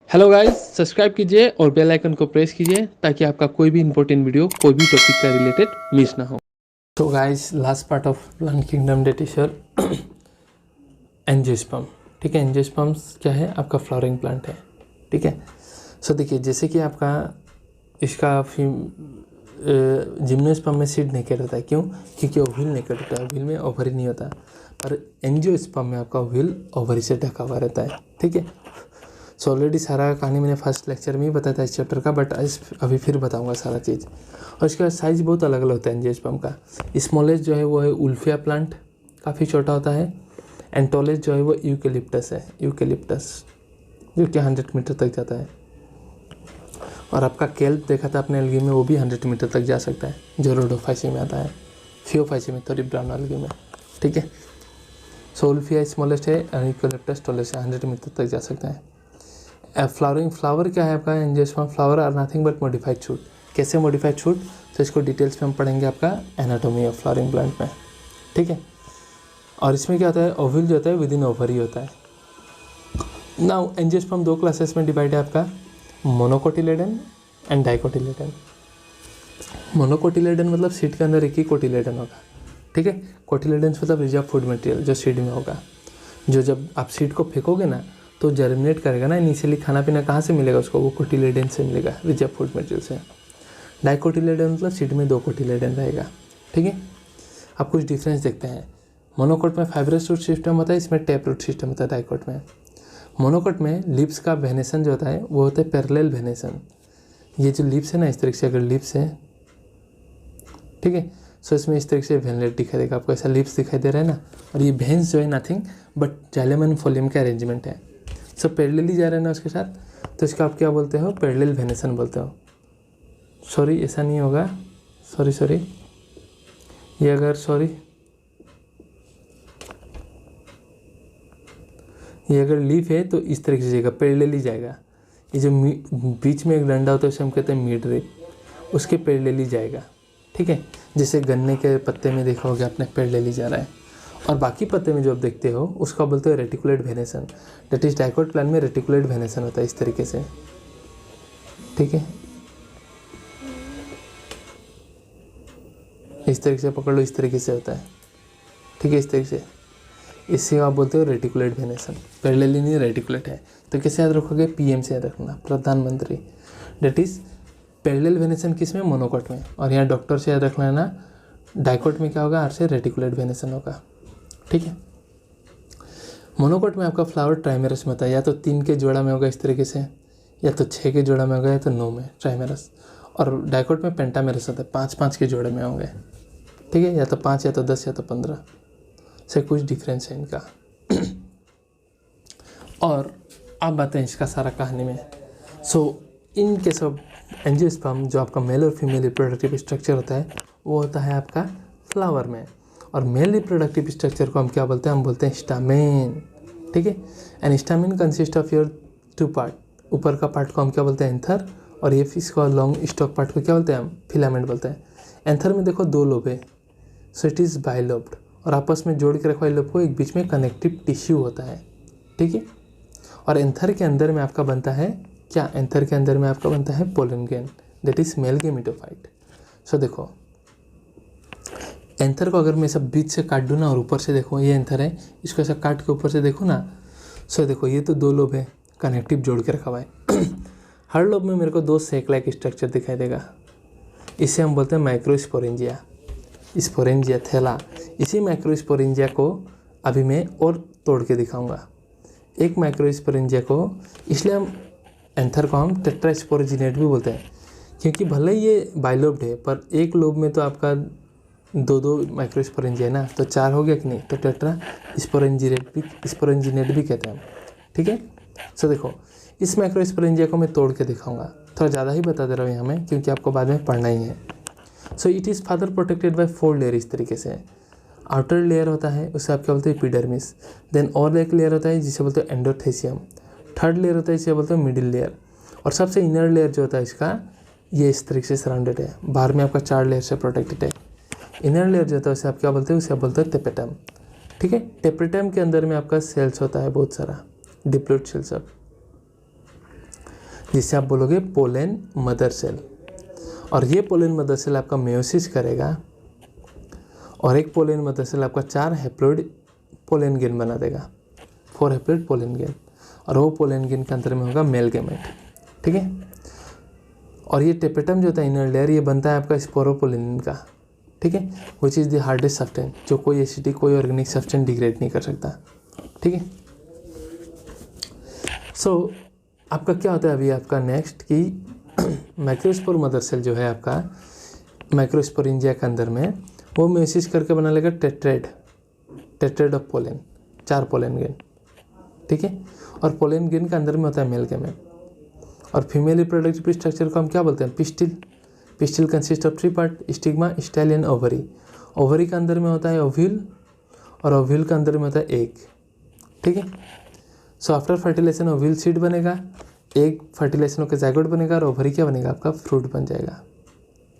Hello guys, subscribe कीजिए और bell icon को प्रेस कीजिए ताकि आपका कोई भी इंपॉर्टेंट वीडियो कोई भी टॉपिक का रिलेटेड मिस ना हो। तो guys, last part of plant kingdom that is your angiosperm. ठीक है, एंजियोस्पर्म्स क्या है? आपका फ्लावरिंग प्लांट है। ठीक है, सो देखिए, जैसे कि आपका इसका जिम्नोस्पर्म में सीड नेकेड होता है। क्यों? क्योंकि ओव्यूल नेकेड होता है, ओव्यूल में ओवरी नहीं होता। पर एंजियोस्पर्म में आपका ओव्यूल ओवरी से ढका हुआ रहता है। ठीक है, सो ऑलरेडी सारा कहानी मैंने फर्स्ट लेक्चर में ही बताया था इस चैप्टर का, बट अभी फिर बताऊंगा सारा चीज़। और इसका साइज़ बहुत अलग अलग होता है एंजियोस्पर्म का। स्मॉलेस्ट जो है वो है उल्फिया प्लांट, काफ़ी छोटा होता है। एंड टॉलेस्ट जो है वो यूकेलिप्टस है, यूकेलिप्टस जो कि 100 मीटर तक जाता है। और आपका केल्प देखा था अपने एल्गी में, वो भी 100 मीटर तक जा सकता है, जो रोडोफाइसी में आता है, फियोफाइसी में, थोड़ी ब्राउन एल्गी में। ठीक है, सो उल्फिया स्मॉलेस्ट है, यूकेलिप्टस टॉलेस्ट है, 100 मीटर तक जा सकता है। फ्लावरिंग फ्लावर क्या है आपका angiosperm? Flower are nothing but modified shoot. कैसे मॉडिफाइड शूट? तो इसको डिटेल्स में हम पढ़ेंगे आपका एनाटॉमी ऑफ फ्लावरिंग प्लांट में। ठीक है, और इसमें क्या होता है? ओव्यूल जो होता है विद इन ओवरी होता है। नाउ एंजियोस्पर्म दो क्लासेस में डिवाइड है आपका, मोनोकोटिलेडन एंड डाइकोटिलेडन। मोनोकोटिलेडन मतलब सीड के अंदर एक ही कोटिलेडन होगा। ठीक है, कोटिलेडन मतलब रिजर्व फूड मटेरियल जो सीड में होगा, जो जब आप सीड को फेंकोगे ना तो जर्मिनेट करेगा ना। इनिशियली खाना पीना कहाँ से मिलेगा उसको? वो कोटिलेडन से मिलेगा, रिजर्व फूड मटेरियल से। डाइकोटिलेडन मतलब सीड में दो कोटिलेडन रहेगा। ठीक है, आप कुछ डिफरेंस देखते हैं। मोनोकोट में फाइब्रस रूट सिस्टम होता है, इसमें टैप रूट सिस्टम होता है डाइकोट में। मोनोकोट में लिप्स का वेनेसन जो होता है वो होता है पैरेलल वेनेसन। ये जो लिप्स है ना, इस तरीके से अगर लिप्स है, ठीक है, सो इसमें इस तरीके से वेनलेट दिखाई देगा आपको, ऐसा लिप्स दिखाई दे रहा है ना। और ये वेन्स जो है nothing but xylem and folium का अरेंजमेंट है। सब पैरेलली जा रहे हैं ना उसके साथ, तो इसका आप क्या बोलते हो? पैरेलल वेनेसन बोलते हो। सॉरी, ऐसा नहीं होगा, सॉरी ये अगर ये अगर लीफ है तो इस तरीके से जाएगा, पैरेलली जाएगा। ये जो बीच में एक डंडा होता है उसे हम कहते हैं मिड रिप, उसके पैरेलली जाएगा। ठीक है, जैसे गन्ने के पत्ते में देखा होगा आपने, पैरेलली जा रहा है। और बाकी पत्ते में जो आप देखते हो उसका बोलते हैं reticulate venation. That is dicot plant में रेटिकुलेट वेनेसन होता है इस तरीके से। ठीक है, इस तरीके से पकड़ लो, इस तरीके से होता है। ठीक है, इस तरीके से, इससे आप बोलते हो रेटिकुलेट वेनेसन। पैरेलली नहीं, रेटिकुलेट है। तो कैसे याद रखोगे? पीएम से याद रखना, प्रधानमंत्री। दैट इज पैरेलल वेनेसन किस में? मोनोकोट में। और यहाँ डॉक्टर से याद रखना है ना, डाइकोट में क्या होगा? आर से रेटिकुलेट वेनेसन होगा। ठीक है, मोनोकोट में आपका फ्लावर ट्राइमेरस में होता है, या तो 3 के जोड़ा में होगा इस तरीके से, या तो 6 के जोड़ा में होगा, या तो 9 में ट्राइमेरस। और डाइकोट में पेंटामेरस होता है, 5-5 के जोड़े में होंगे। ठीक है, या तो 5 या तो 10 या तो 15 से कुछ डिफरेंस है इनका। और अब बातें इसका सारा कहानी में। सो इन केस ऑफ एंजियोस्पर्म, जो आपका मेल और फीमेल रिप्रोडक्टिव स्ट्रक्चर होता है वो होता है आपका फ्लावर में। और मेल रिप्रोडक्टिव स्ट्रक्चर को हम क्या बोलते हैं? हम बोलते हैं स्टामेन। ठीक है, and stamen consist of your 2 part. ऊपर का पार्ट को हम क्या बोलते हैं? एंथर। और ये फिश को लॉन्ग स्टॉक पार्ट को क्या बोलते हैं? हम फिलामेंट बोलते हैं। एंथर में देखो 2 लोब है, सो इट इज़ बाइलोब्ड। और आपस में जोड़ के रखवाई लोब को एक बीच में कनेक्टिव टिश्यू होता है। ठीक है, और एंथर के अंदर में आपका बनता है क्या? एंथर के अंदर में आपका बनता है pollen grain, that is male gametophyte. So देखो, एंथर को अगर मैं सब बीच से काट दूँ ना और ऊपर से देखो, ये एंथर है, इसको ऐसा काट के ऊपर से देखो ना, सो देखो ये तो 2 लोब है, कनेक्टिव जोड़ के रखा हुआ है। हर लोब में मेरे को 2 सेक लाइक स्ट्रक्चर दिखाई देगा। इसे हम बोलते हैं माइक्रोस्पोरेंजिया, स्पोरेंजिया थैला। इसी माइक्रोस्पोरेंजिया को अभी मैं और तोड़ के दिखाऊंगा। एक माइक्रोस्पोरेंजिया को, इसलिए हम एंथर को हम टेट्रास्पोरेंजिनेट भी बोलते हैं, क्योंकि भले ही ये बाइलोब्ड है पर एक लोब में तो आपका 2 माइक्रोस्पोरेंजिया है ना, तो 4 हो गया कि नहीं? तो टेट्रा स्पोरेंजिनेट भी कहते हैं हम। ठीक है, सो देखो, इस माइक्रोस्पोरेंजिया को मैं तोड़ के दिखाऊंगा। थोड़ा ज़्यादा ही बता दे रहा हूँ यहाँ में, क्योंकि आपको बाद में पढ़ना ही है। So it is further protected by 4 layer इस तरीके से। आउटर लेयर होता है, उसे आप क्या बोलते हैं? एपिडर्मिस। देन और एक लेयर होता है जिसे बोलते हैं एंडोथेसियम। थर्ड लेयर होता है जिसे बोलते हैं मिडिल लेयर। और सबसे इनर लेयर जो होता है इसका, ये इस तरीके से सराउंडेड है, बाहर में आपका 4 लेयर से प्रोटेक्टेड है। इनर लेयर जो होता है उसे आप क्या बोलते हैं? उसे आप बोलते हैं टेपेटम। ठीक है, टेपेटम के अंदर में आपका सेल्स होता है बहुत सारा, डिप्लॉइड सेल्स। अब जिससे आप बोलोगे पोलन मदर सेल। और ये पोलन मदर सेल आपका मेयोसिस करेगा और एक पोलन मदर सेल आपका 4 हैप्लॉइड पोलन गेन बना देगा, 4 हैप्लॉइड पोलन गेन, और वो पोलन गेन के अंदर में होगा मेल गैमेट। ठीक है, और ये टेपेटम जो होता है इनर लेयर, ये बनता है आपका स्पोरोपोलिन का। ठीक है, विच इज़ द हार्डेस्ट सब्सटेंस, जो कोई एसिडिक कोई ऑर्गेनिक सब्सटेंस डिग्रेड नहीं कर सकता। ठीक है, सो आपका क्या होता है अभी आपका नेक्स्ट कि माइक्रोस्पोर मदर सेल जो है आपका माइक्रोस्पोरेंजिया के अंदर में, वो मेयोसिस करके बना लेगा tetrad of pollen, 4 pollen gain. ठीक है, और पोलन गेन के अंदर में होता है मेल गैमेट। और फीमेल रिप्रोडक्टिव स्ट्रक्चर को हम क्या बोलते हैं? Pistil. Pistil consist of 3 part, stigma, style and ovary. Ovary के अंदर में होता है ओव्यूल, और ओव्यूल के अंदर में होता है एग। ठीक है, so after fertilisation ovule seed बनेगा, एग फर्टिलाइजेशन होकर जाइगोट बनेगा, और ओवरी क्या बनेगा? आपका फ्रूट बन जाएगा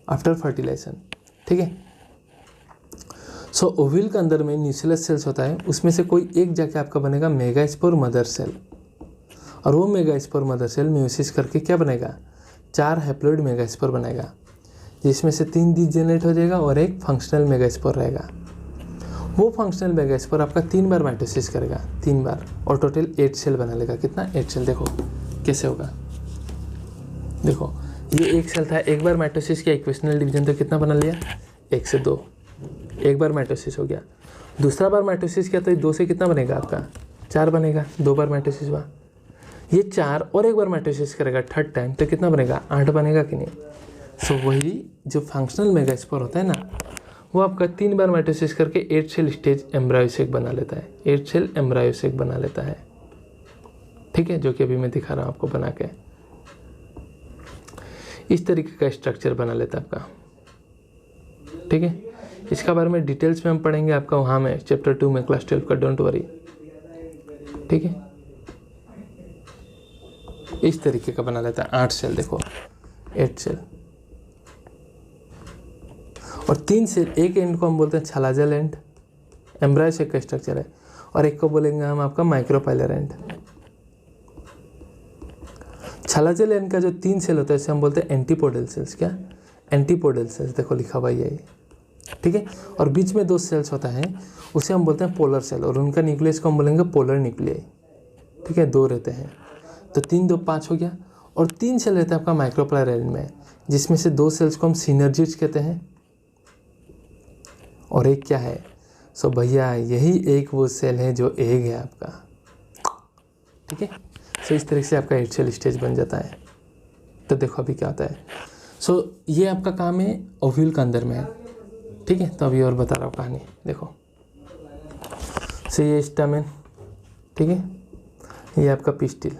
आफ्टर फर्टिलाइजेशन। ठीक है, सो ओव्यूल के अंदर में न्यूक्लियस सेल्स होता है, उसमें से कोई एक जाके आपका बनेगा मेगास्पोर मदर सेल, और वो मेगास्पोर मदर सेल मेयोसिस करके क्या बनेगा? 4 हैप्लॉइड मेगास्पोर बनाएगा, जिसमें से 3 डीजेनरेट हो जाएगा और एक फंक्शनल मेगास्पोर रहेगा। वो फंक्शनल मेगास्पोर आपका 3 बार माइटोसिस करेगा, 3 बार, और टोटल 8 सेल बना लेगा। कितना? 8 सेल। देखो कैसे होगा, देखो ये एक सेल था, एक बार माइटोसिस किया, इक्वेशनल डिवीजन तो कितना बना लिया? 1 से 2, एक बार माइटोसिस हो गया। दूसरा बार माइटोसिस किया तो 2 से कितना बनेगा आपका? 4 बनेगा, 2 बार माइटोसिस हुआ। ये 4 और एक बार माइटोसिस करेगा थर्ड टाइम, तो कितना बनेगा? 8 बनेगा कि नहीं? सो वही जो फंक्शनल मेगास्पोर होता है ना, वो आपका 3 बार माइटोसिस करके 8 सेल स्टेज एम्ब्रायोसेक बना लेता है, 8 सेल एम्ब्रायोसेक बना लेता है। ठीक है, जो कि अभी मैं दिखा रहा हूँ आपको बना के, इस तरीके का स्ट्रक्चर बना लेता है आपका। ठीक है, इसका बारे में डिटेल्स में हम पढ़ेंगे आपका वहाँ में चैप्टर 2 में, क्लास 12 का, डोंट वरी। ठीक है, इस तरीके का बना लेता है 8 सेल। देखो 8 सेल, और 3 सेल, एक एंड को हम बोलते हैं छलाजल एंड, एम्ब्रायोसेक का स्ट्रक्चर है, और एक को बोलेंगे हम आपका माइक्रोपाइलर एंड। छलाजल एंड का जो 3 सेल होता है उसे हम बोलते हैं एंटीपोडल सेल्स। क्या? Antipodal cells. देखो लिखा हुआ है। ठीक है, और बीच में 2 सेल्स होता है, उसे हम बोलते हैं पोलर सेल, और उनका न्यूक्लियस को हम बोलेंगे पोलर न्यूक्लियाई। ठीक है, 2 रहते हैं, तो 3 2 5 हो गया। और 3 सेल रहता है आपका माइक्रोपाइलर एंड में, जिसमें से 2 सेल्स को हम सिनर्जिड्स कहते हैं, और एक क्या है? सो भैया यही एक वो सेल है जो एग है आपका। ठीक है, सो इस तरह से आपका 8 सेल स्टेज बन जाता है। तो देखो अभी क्या होता है। सो ये आपका काम है ओव्यूल के अंदर में है। ठीक है, तो अभी और बता रहा हूँ कहानी। देखो सो ये स्टैमेन, ठीक है, ये आपका pistil,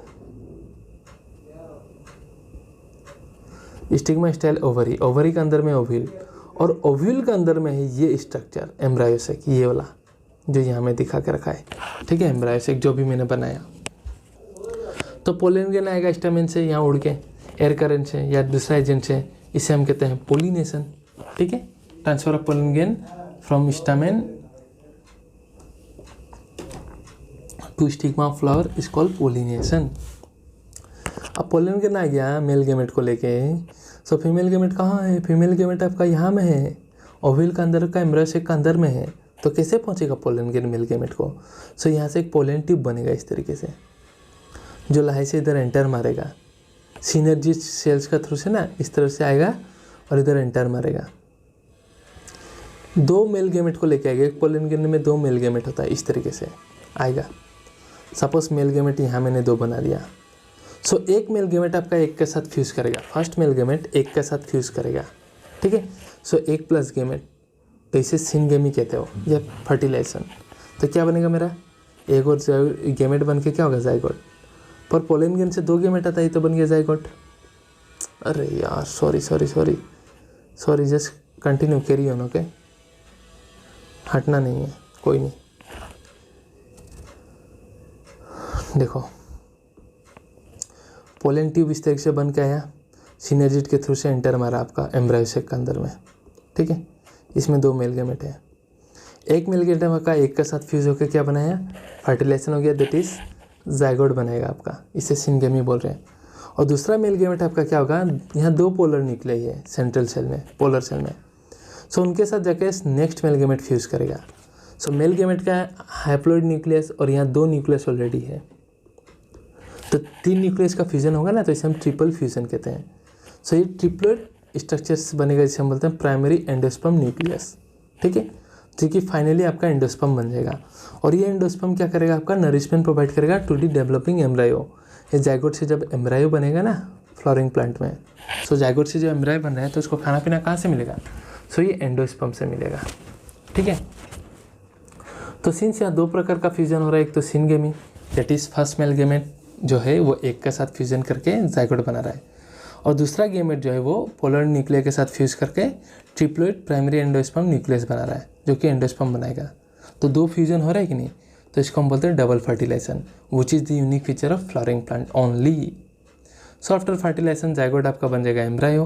stigma, style, ovary, ovary के अंदर में ओव्यूल, और ओव्यूल के अंदर में है ये स्ट्रक्चर एम्ब्रायोसेक, ये वाला जो यहाँ में दिखा के रखा है। ठीक है, एम्ब्रायोसेक जो भी मैंने बनाया। तो पोलन गेन आएगा स्टैमेन से, यहाँ उड़ के एयर करंट से या दूसरा एजेंट से, इसे हम कहते हैं पोलिनेशन। ठीक है, transfer of pollen grain from stamen to stigma of flower is called pollination. अब पोलन गेन आ गया मेल गेमेट को लेके, सो फीमेल गेमेट कहाँ है? फीमेल गेमेट आपका यहाँ में है, ओव्यूल का अंदर का, एम्ब्रायोसेक का अंदर में है। तो कैसे पहुँचेगा पोलन गेन मेल गेमेट को? सो यहाँ से एक पोलन ट्यूब बनेगा इस तरीके से, जो लाहे से इधर एंटर मारेगा, सिनर्जी सेल्स का थ्रू से ना, इस तरह से आएगा और इधर एंटर मारेगा। 2 मेल गेमेट को लेके आएगा, एक पोलन गेन में 2 मेल गेमेट होता है, इस तरीके से आएगा। सपोज मेल गेमेट यहाँ मैंने 2 बना दिया, सो एक मेल गेमेट आपका एक के साथ फ्यूज़ करेगा, फर्स्ट मेल गेमेट एक के साथ फ्यूज़ करेगा। ठीक है, सो 1 प्लस गेमेट, तो इसे सिनगेमी कहते हो, या फर्टिलाइजेशन। तो क्या बनेगा मेरा? एक और गेमेट बन के क्या होगा? जाइगोट। पर पोलन गेन से 2 गेमेट आता है तो बन गया जाइगोट। अरे यार sorry, just continue, carry on. Okay, हटना नहीं है, कोई नहीं। देखो पोलन ट्यूब इस तरीके से बन के आया, सिनर्जिड के थ्रू से एंटर मारा आपका एम्ब्रायोसेक के अंदर में। ठीक है, इसमें 2 मेल गेमेट है, एक मेल गेमेट का एक के साथ फ्यूज होकर क्या बनाया? फर्टिलाइजेशन हो गया, दैट इज जाइगोट बनाएगा आपका, इसे सिनगेमी बोल रहे हैं। और दूसरा मेल गैमेट आपका क्या होगा, यहाँ 2 पोलर न्यूक्लियाई है सेंट्रल सेल में, पोलर सेल में। सो उनके साथ जाके नेक्स्ट मेल गैमेट फ्यूज़ करेगा। सो मेल गैमेट का हैप्लॉइड न्यूक्लियस और यहाँ 2 न्यूक्लियस ऑलरेडी है, तो 3 न्यूक्लियस का फ्यूजन होगा ना, तो इसे हम ट्रिपल फ्यूजन कहते हैं। सो ये ट्रिपलेट स्ट्रक्चर्स बनेगा जिसे हम बोलते हैं प्राइमरी एंडोस्पर्म न्यूक्लियस, ठीक है, जो कि फाइनली आपका एंडोस्पर्म बन जाएगा। और ये एंडोस्पर्म क्या करेगा, आपका नरिशमेंट प्रोवाइड करेगा टू दी डेवलपिंग एम्ब्रायो। ये जाइगोट से जब एम्ब्रायो बनेगा ना फ्लावरिंग प्लांट में, सो जाइगोट से जो एम्ब्रायो बन रहा है तो उसको खाना पीना कहाँ से मिलेगा, सो ये एंडोस्पर्म से मिलेगा, ठीक है। तो सिंस यहाँ 2 प्रकार का फ्यूजन हो रहा है, एक तो syngamy that is first male gamete जो है वो एक के साथ फ्यूजन करके जाइगोट बना रहा है, और दूसरा गैमेट जो है वो पोलर न्यूक्लियर के साथ फ्यूज करके ट्रिप्लोइड प्राइमरी एंडोस्पर्म न्यूक्लियस बना रहा है, जो कि एंडोस्पर्म बनाएगा। तो 2 फ्यूजन हो रहा है कि नहीं, तो इसको हम बोलते हैं double fertilisation, which is the unique feature of flowering plant only. So after fertilisation zygote आपका बन जाएगा एम्ब्रायो,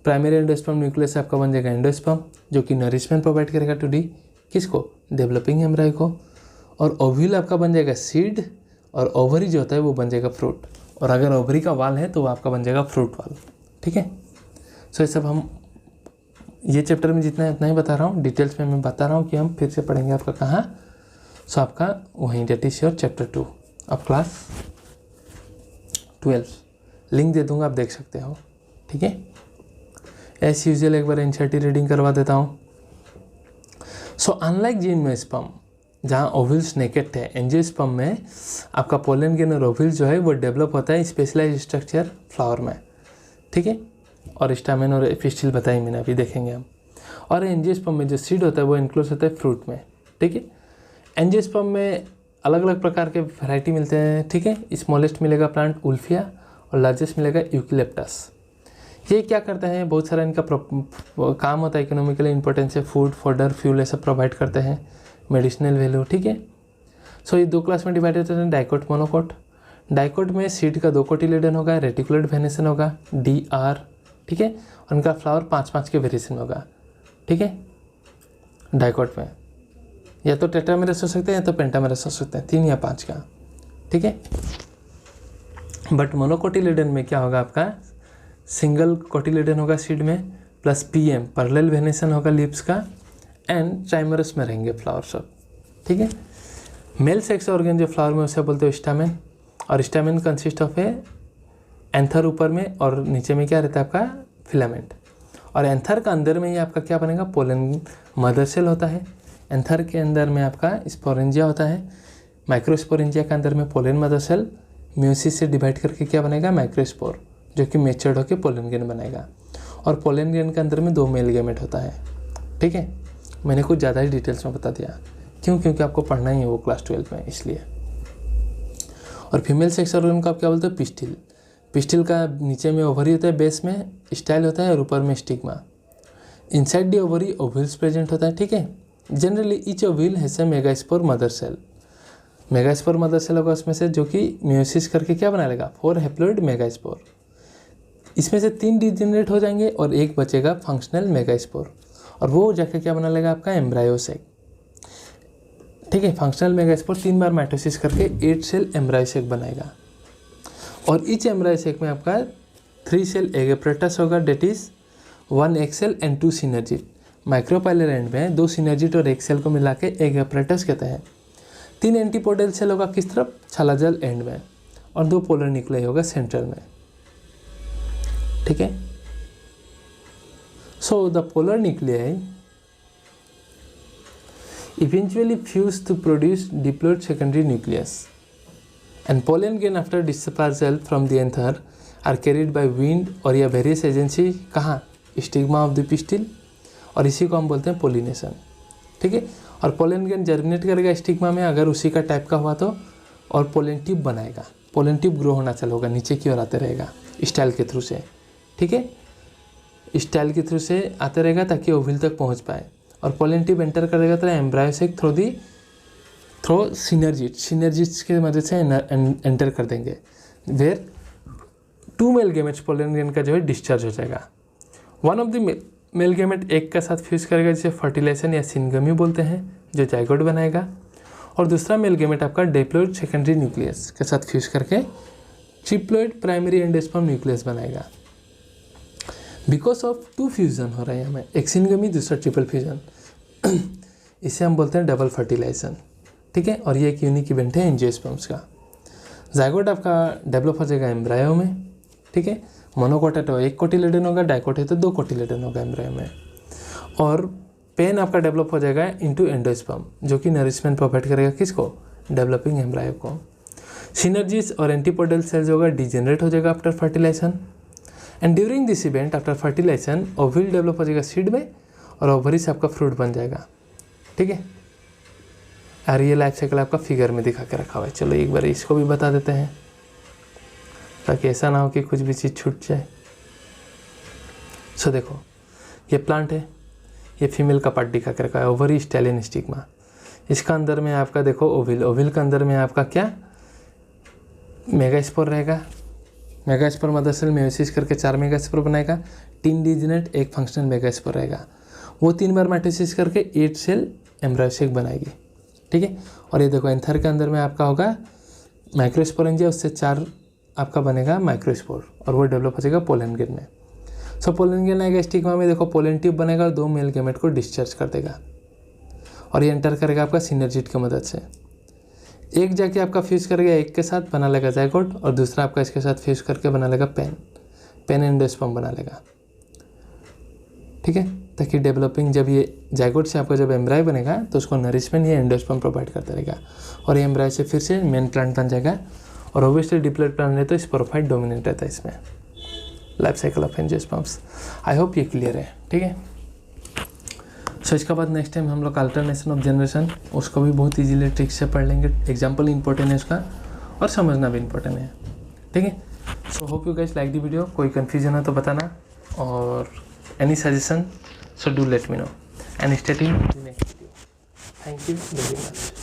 प्राइमरी एंडोस्पर्म न्यूक्लियस आपका बन जाएगा एंडोस्पर्म, जो कि नरिशमेंट प्रोवाइड करेगा टू डी किसको, डेवलपिंग एम्ब्रायो को, और ओव्यूल आपका बन जाएगा सीड, और ओवरी जो होता है वो बन जाएगा फ्रूट, और अगर ओवरी का वाल है तो वो आपका बन जाएगा फ्रूट वाल, ठीक है। सो ये सब हम ये चैप्टर में जितना है उतना ही बता रहा हूँ, डिटेल्स में मैं बता रहा हूँ कि हम फिर से पढ़ेंगे आपका कहाँ, सो आपका वहीं that is your chapter 2 of class 12, link दे दूँगा, आप देख सकते हो, ठीक है। एज यूजुअल एक बार एनसीईआरटी रीडिंग करवा देता हूँ। सो अनलाइक जिम्नोस्पर्म जहाँ ओव्यूल्स नेकेड थे, एंजियोस्पर्म में आपका पोलन ग्रेन और ओव्यूल जो है वो डेवलप होता है स्पेशलाइज स्ट्रक्चर फ्लावर में, ठीक है, और स्टामेन और पिस्टिल बताई मैंने, अभी देखेंगे हम। और एंजियोस्पर्म में जो सीड होता है वो इनक्लोज होता है फ्रूट में, ठीक है। एंजियोस्पर्म में अलग अलग प्रकार के वैरायटी मिलते हैं, ठीक है। स्मॉलेस्ट मिलेगा प्लांट उल्फिया, और लार्जेस्ट मिलेगा यूकेलिप्टस। ये क्या करता है, बहुत सारा इनका काम होता है, इकोनॉमिकली इंपॉर्टेंस है, फूड फॉडर फ्यूल ऐसा प्रोवाइड करते हैं, मेडिसिनल वैल्यू, ठीक है। सो ये 2 क्लास में डिवाइड होते हैं, डाइकोट मोनोकोट। डाइकोट में सीड का 2 कोटिलेडन होगा, रेटिकुलेट वेनेसन होगा DR, ठीक है, और उनका फ्लावर 5-5 के वेरिएशन होगा, ठीक है। डाइकोट में या तो टेट्रामेरस हो सकते हैं या तो पेंटामेरस हो सकते हैं, 3 या 5 का, ठीक है। बट मोनोकोटिलेडन में क्या होगा, आपका सिंगल कोटिलेडन होगा सीड में, प्लस PM पैरेलल वेनेसन होगा लीव्स का, एंड ट्राइमरस में रहेंगे फ्लावर सब, ठीक है। मेल सेक्स ऑर्गन जो फ्लावर में उसे बोलते हैं स्टामेन, और stamen consist of A anther ऊपर में, और नीचे में क्या रहता है आपका फिलामेंट, और एंथर का अंदर में ही आपका क्या बनेगा, पोलन मदर सेल होता है। एंथर के अंदर में आपका स्पोरेंजिया होता है, माइक्रोस्पोरेंजिया के अंदर में पोलन मदर सेल म्यूसिस से डिवाइड करके क्या बनेगा, माइक्रोस्पोर, जो कि मेच्योर्ड होकर पोलन ग्रेन बनेगा। और पोलन ग्रेन के अंदर में 2 मेल गैमेट होता है, ठीक है। मैंने कुछ ज़्यादा ही डिटेल्स में बता दिया, क्यों, क्योंकि आपको पढ़ना ही है वो क्लास 12 में, इसलिए। और फीमेल सेक्स ऑर्गन को आप क्या बोलते हो, पिस्टिल। पिस्टिल का नीचे में ओवरी होता है, बेस में स्टाइल होता है, और ऊपर में stigma. Inside the ovary ovules present होता है, ठीक है। Generally each ovule has a megaspore mother cell. Megaspore mother cell होगा उसमें से, जो कि म्यूसिस करके क्या बना लेगा, 4 हैप्लॉइड मेगास्पोर। इसमें से 3 डिजेनरेट हो जाएंगे और एक बचेगा फंक्शनल मेगास्पोर, और वो जाके क्या बना लेगा, आपका एम्ब्रायो सेक, ठीक है। फंक्शनल मेगास्पोर 3 बार माइटोसिस करके 8 सेल एम्ब्रायो सेक बनाएगा, और ईच एम्ब्रायो सेक में आपका 3 सेल एगेप्रेटस होगा, that is 1 egg cell and 2 synergid. Micropylar end में 2 सिनर्जिट और 1 सेल को मिला के एगेप्रेटस कहते हैं। 3 एंटीपोडल सेल होगा किस तरफ, छालाजल एंड में, और 2 पोलर न्यूक्लियाई होगा सेंट्रल में, ठीक है। So the polar nuclei eventually fuse to produce diploid secondary nucleus, and pollen grain after dispersal from the anther are carried by wind or या various agency कहाँ, स्टिग्मा ऑफ द पिस्टिल, और इसी को हम बोलते हैं पोलिनेशन, ठीक है। और पोलन ग्रेन जर्मिनेट करेगा स्टिग्मा में, अगर उसी का टाइप का हुआ तो, और पोलन ट्यूब बनाएगा, पोलन ट्यूब ग्रो होना चालू होगा, नीचे की ओर आते रहेगा स्टाइल के थ्रू से, ठीक है। स्टाइल के थ्रू से आते रहेगा ताकि ओव्यूल तक पहुंच पाए, और पोलन ट्यूब एंटर करेगा तो एम्ब्रायो से थ्रो सिनर्जिट्स के मदद से एंटर कर देंगे, where 2 male gametes pollen grain का जो है डिस्चार्ज हो जाएगा। One of the male gamete एक का साथ फ्यूज करेगा, जिसे फर्टिलाइजेशन या सिनगमी बोलते हैं, जो जाइगोट बनाएगा, और दूसरा मेल गैमेट आपका डिप्लॉइड सेकेंडरी न्यूक्लियस के साथ फ्यूज करके ट्रिप्लोइड प्राइमरी एंडोस्पर्म न्यूक्लियस बनाएगा। बिकॉज ऑफ 2 फ्यूजन हो रहा है हमें, एक सिंगमी दूसरा ट्रिपल फ्यूजन, इसे हम बोलते हैं डबल फर्टिलाइजेशन, ठीक है। और ये एक यूनिक इवेंट है एंजियोस्पर्म्स का। जाइगोट आपका डेवलप हो जाएगा एम्ब्रायो में, ठीक है। मोनोकोट है तो 1 कोटिलेडन होगा, डाइकोट है तो 2 कोटिलेडन होगा एम्ब्रायो में। और पेन आपका डेवलप हो जाएगा इनटू एंडोस्पर्म, जो कि नरिशमेंट प्रोवाइड करेगा किसको, डेवलपिंग एम्ब्रायो को। सिनर्जीज और एंटीपोडल सेल्स होगा डिजेनरेट हो जाएगा after fertilisation. And during this event after fertilisation ovule develop हो जाएगा सीड में, और ओवरी से आपका फ्रूट बन जाएगा, ठीक है। और ये लाइफ साइकिल आपका फिगर में दिखा के रखा हुआ है। चलो एक बार इसको भी बता देते हैं, ताकि ऐसा ना हो कि कुछ भी चीज़ छूट जाए। सो देखो, ये प्लांट है, ये फीमेल का पार्ट दिखा के रखा है, ओवरी स्टेलिन स्टिग्मा। इसका अंदर में आपका देखो ओविल, ओविल का अंदर में आपका क्या मेगास्पोर रहेगा। मेगास्पोर मदर सेल मेयोसिस करके 4 मेगास्पोर बनाएगा। 3 डिजिनेट 1 फंक्शनल मेगास्पोर रहेगा। वो 3 बार माइटोसिस करके 8 सेल एम्ब्रायोसेक बनाएगी, ठीक है। और ये देखो एंथर के अंदर में आपका होगा माइक्रोस्पोरेंजिया, उससे 4 आपका बनेगा माइक्रोस्पोर, और वो डेवलप हो जाएगा पोलन ग्रेन में। सो पोलन ग्रेन आएगा स्टिग्मा में, देखो पोलन ट्यूब बनेगा और 2 मेल गैमेट को डिस्चार्ज कर देगा, और ये एंटर करेगा आपका सिनर्जिट की मदद से। एक जाके आपका फ्यूज करेगा एक के साथ, बना लेगा जाइगोट, और दूसरा आपका इसके साथ फ्यूज करके बना लेगा पेन एंडोस्पर्म बना लेगा, ठीक है। ताकि डेवलपिंग जब ये जाइगोट से आपका जब एम्ब्रायो बनेगा तो उसको नरिशमेंट ये एंडोस्पर्म प्रोवाइड करता रहेगा, और ये एम्ब्रायो से फिर से मेन प्लांट बन जाएगा। और ओब्वियसली डिप्लॉइड प्लांट है तो स्पोरोफाइट डोमिनेंट रहता है इसमें। Life cycle of angiosperms, I hope ये क्लियर है, ठीक है। सो इसके बाद नेक्स्ट टाइम हम लोग अल्टरनेशन ऑफ जनरेशन, उसको भी बहुत इजीली ट्रिक से पढ़ लेंगे। एग्जाम्पल इंपॉर्टेंट है उसका, और समझना भी इंपॉर्टेंट है, ठीक है। So hope you guys like the video. कोई कन्फ्यूजन हो तो बताना, और any suggestion, so do let me know and stay tuned to the next video. Thank you very much.